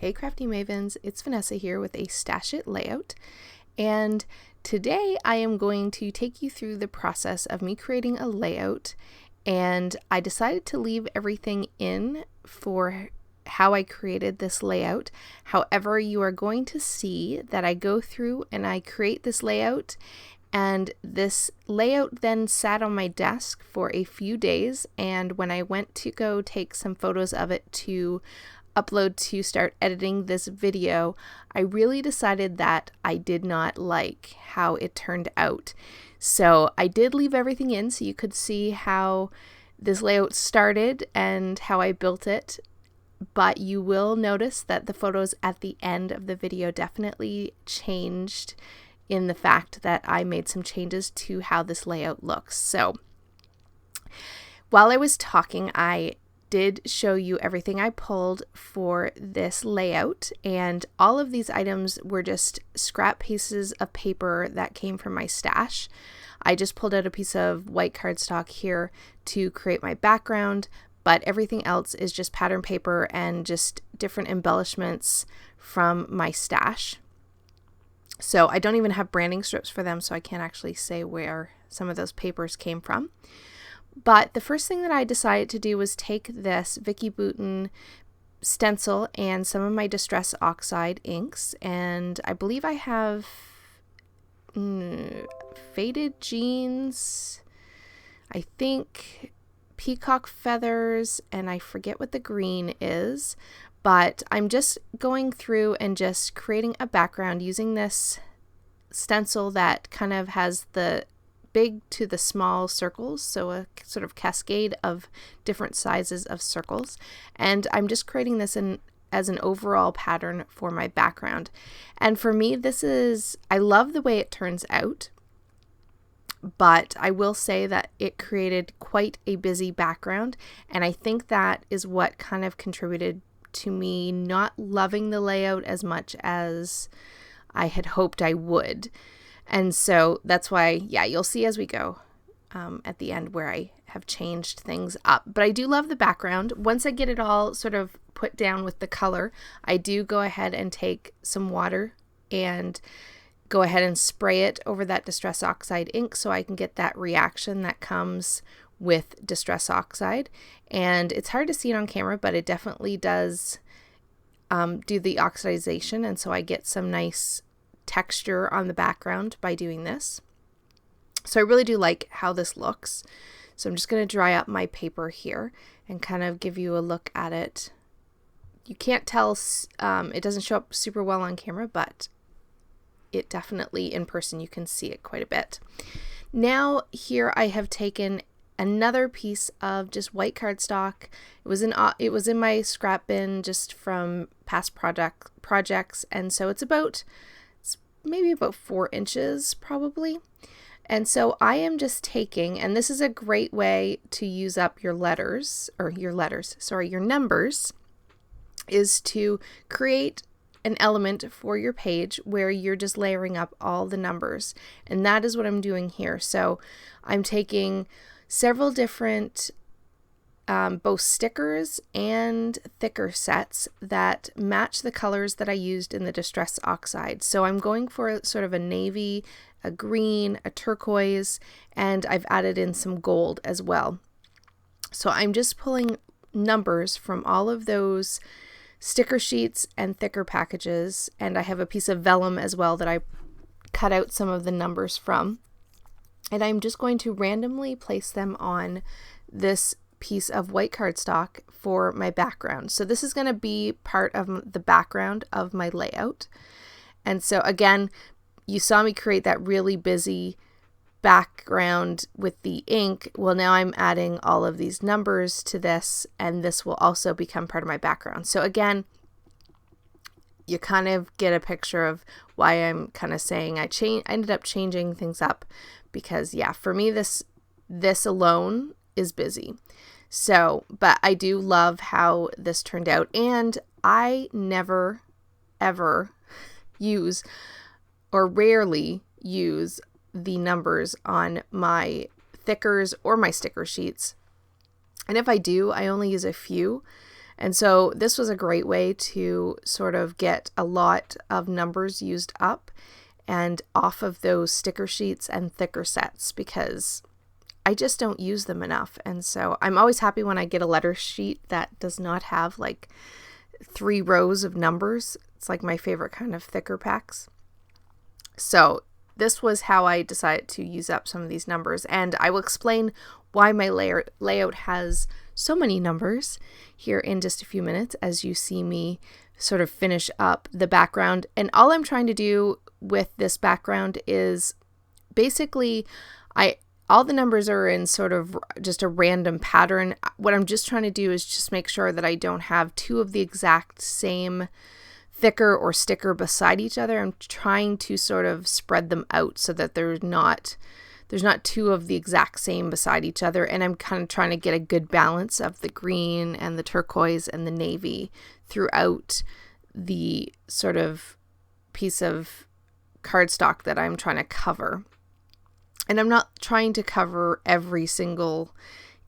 Hey Crafty Mavens, it's Vanessa here with a Stash It layout, and today I am going to take you through the process of me creating a layout, and I decided to leave everything in for how I created this layout. However, you are going to see that I go through and I create this layout, and this layout then sat on my desk for a few days, and when I went to go take some photos of it to upload to start editing this video, I really decided that I did not like how it turned out. So I did leave everything in so you could see how this layout started and how I built it, but you will notice that the photos at the end of the video definitely changed in the fact that I made some changes to how this layout looks. So while I was talking, I did show you everything I pulled for this layout, and all of these items were just scrap pieces of paper that came from my stash. I just pulled out a piece of white cardstock here to create my background, but everything else is just pattern paper and just different embellishments from my stash. So I don't even have branding strips for them, so I can't actually say where some of those papers came from. But the first thing that I decided to do was take this Vicky Bouton stencil and some of my Distress Oxide inks, and I believe I have faded jeans, I think peacock feathers, and I forget what the green is, but I'm just going through and just creating a background using this stencil that kind of has the big to the small circles, so a sort of cascade of different sizes of circles, and I'm just creating this as an overall pattern for my background. And for me, I love the way it turns out, but I will say that it created quite a busy background, and I think that is what kind of contributed to me not loving the layout as much as I had hoped I would. And so that's why, yeah, you'll see as we go at the end where I have changed things up. But I do love the background. Once I get it all sort of put down with the color, I do go ahead and take some water and go ahead and spray it over that Distress Oxide ink so I can get that reaction that comes with Distress Oxide. And it's hard to see it on camera, but it definitely does do the oxidization, and so I get some nice texture on the background by doing this. So I really do like how this looks. So I'm just going to dry up my paper here and kind of give you a look at it. You can't tell, it doesn't show up super well on camera, but it definitely in person you can see it quite a bit. Now here I have taken another piece of just white cardstock. It was in my scrap bin just from past projects, and so it's maybe about 4 inches probably. And so I am just taking, and this is a great way to use up your numbers, is to create an element for your page where you're just layering up all the numbers. And that is what I'm doing here. So I'm taking several different both stickers and thicker sets that match the colors that I used in the Distress Oxide. So I'm going for sort of a navy, a green, a turquoise, and I've added in some gold as well. So I'm just pulling numbers from all of those sticker sheets and thicker packages, and I have a piece of vellum as well that I cut out some of the numbers from. And I'm just going to randomly place them on this piece of white cardstock for my background. So this is going to be part of the background of my layout. And so again, you saw me create that really busy background with the ink. Well, now I'm adding all of these numbers to this, and this will also become part of my background. So again, you kind of get a picture of why I'm kind of saying I ended up changing things up, because yeah, for me this alone is busy. So, but I do love how this turned out, and I never ever use or rarely use the numbers on my thickers or my sticker sheets. And if I do, I only use a few. And so this was a great way to sort of get a lot of numbers used up and off of those sticker sheets and thicker sets, because I just don't use them enough. And so I'm always happy when I get a letter sheet that does not have like 3 rows of numbers. It's like my favorite kind of thicker packs. So this was how I decided to use up some of these numbers, and I will explain why my layout has so many numbers here in just a few minutes as you see me sort of finish up the background. And all I'm trying to do with this background is basically all the numbers are in sort of just a random pattern. What I'm just trying to do is just make sure that I don't have 2 of the exact same thicker or sticker beside each other. I'm trying to sort of spread them out so that there's not 2 of the exact same beside each other, and I'm kind of trying to get a good balance of the green and the turquoise and the navy throughout the sort of piece of cardstock that I'm trying to cover. And I'm not trying to cover every single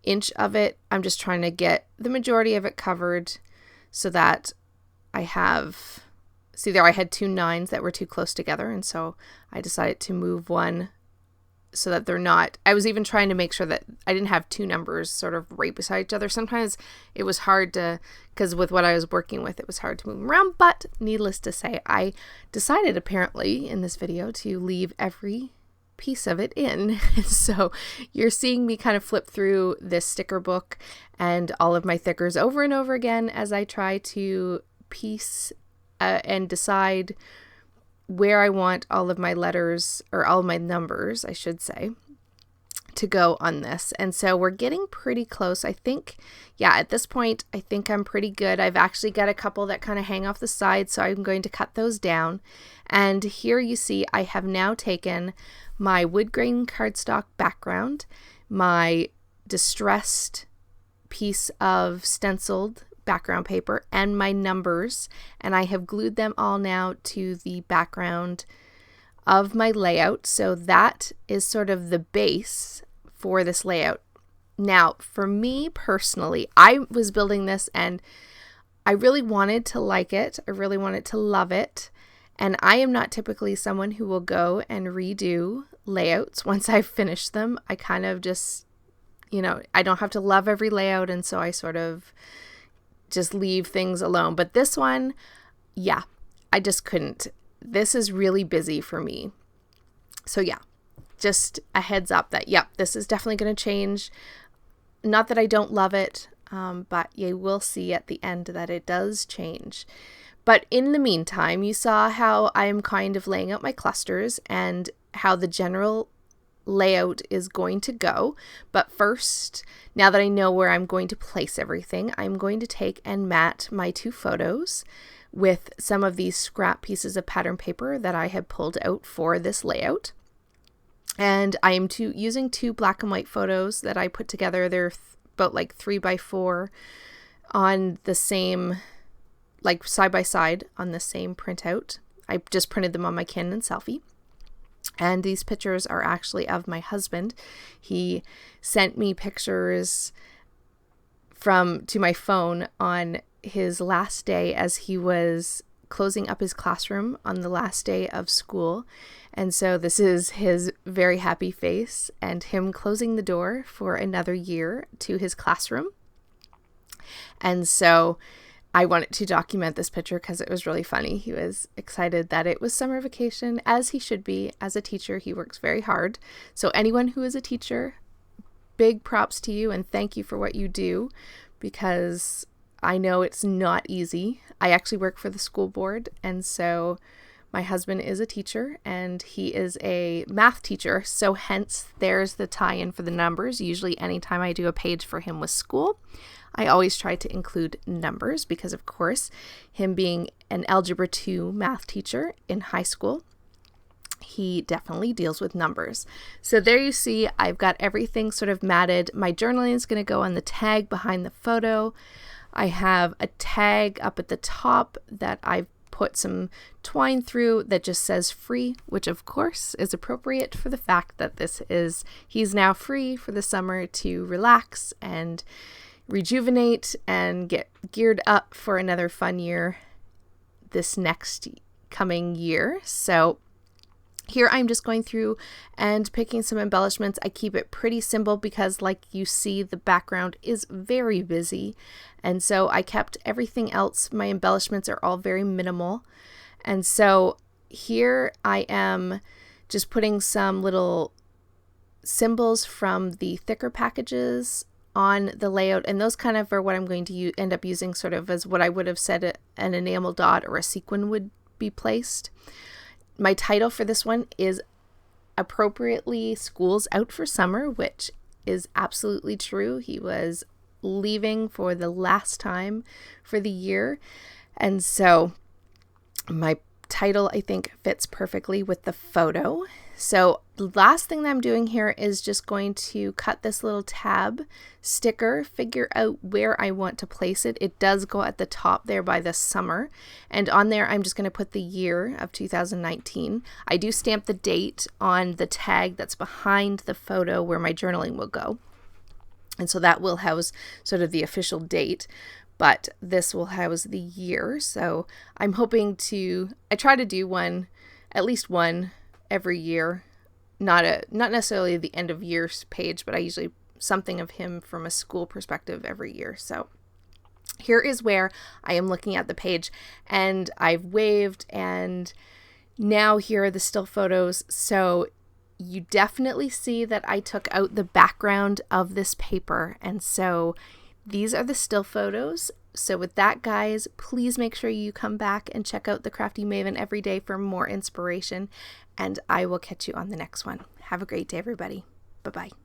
inch of it. I'm just trying to get the majority of it covered so that I have, see there, I had 2 9s that were too close together, and so I decided to move one so that they're not, I was even trying to make sure that I didn't have 2 numbers sort of right beside each other. Sometimes it was hard to, because with what I was working with, it was hard to move them around, but needless to say, I decided apparently in this video to leave every piece of it in. So you're seeing me kind of flip through this sticker book and all of my thickers over and over again as I try to piece and decide where I want all of my letters, or all of my numbers, I should say, to go on this. And so we're getting pretty close. I think, yeah, at this point, I think I'm pretty good. I've actually got a couple that kind of hang off the side, so I'm going to cut those down. And here you see I have now taken my wood grain cardstock background, my distressed piece of stenciled background paper, and my numbers, and I have glued them all now to the background of my layout. So that is sort of the base for this layout. Now, for me personally, I was building this and I really wanted to like it. I really wanted to love it. And I am not typically someone who will go and redo layouts once I've finished them. I kind of just, I don't have to love every layout, and so I sort of just leave things alone. But this one, yeah, I just couldn't. This is really busy for me. So yeah, just a heads up that, yep, this is definitely going to change. Not that I don't love it, but you will see at the end that it does change. But in the meantime, you saw how I'm kind of laying out my clusters and how the general layout is going to go. But first, now that I know where I'm going to place everything, I'm going to take and mat my 2 photos with some of these scrap pieces of pattern paper that I had pulled out for this layout. And I am using 2 black and white photos that I put together. They're about like 3x4 on the same, like side by side on the same printout. I just printed them on my Canon selfie. And these pictures are actually of my husband. He sent me pictures to my phone on his last day as he was closing up his classroom on the last day of school. And so this is his very happy face and him closing the door for another year to his classroom. And so I wanted to document this picture because it was really funny. He was excited that it was summer vacation, as he should be. As a teacher, he works very hard. So anyone who is a teacher, big props to you and thank you for what you do, because I know it's not easy. I actually work for the school board, and so my husband is a teacher and he is a math teacher. So hence there's the tie-in for the numbers. Usually anytime I do a page for him with school, I always try to include numbers because, of course, him being an Algebra 2 math teacher in high school, he definitely deals with numbers. So there you see, I've got everything sort of matted. My journaling is going to go on the tag behind the photo. I have a tag up at the top that I've put some twine through that just says free, which of course is appropriate for the fact that he's now free for the summer to relax and rejuvenate and get geared up for another fun year this next coming year. So here I'm just going through and picking some embellishments. I keep it pretty simple because, like you see, the background is very busy. And so I kept everything else. My embellishments are all very minimal. And so here I am just putting some little symbols from the thicker packages on the layout. And those kind of are what I'm going to end up using sort of as what I would have said an enamel dot or a sequin would be placed. My title for this one is appropriately School's Out for Summer, which is absolutely true. He was leaving for the last time for the year. And so my title, I think, fits perfectly with the photo. So the last thing that I'm doing here is just going to cut this little tab sticker, figure out where I want to place it. It does go at the top there by the summer. And on there, I'm just going to put the year of 2019. I do stamp the date on the tag that's behind the photo where my journaling will go. And so that will house sort of the official date, but this will house the year. So I'm hoping I try to do one, at least one every year, not necessarily the end of years page, but I usually something of him from a school perspective every year. So here is where I am looking at the page, and I've waved, and now here are the still photos. So you definitely see that I took out the background of this paper, and so these are the still photos. So with that, guys, please make sure you come back and check out the Crafty Maven every day for more inspiration, and I will catch you on the next one. Have a great day, everybody. Bye-bye.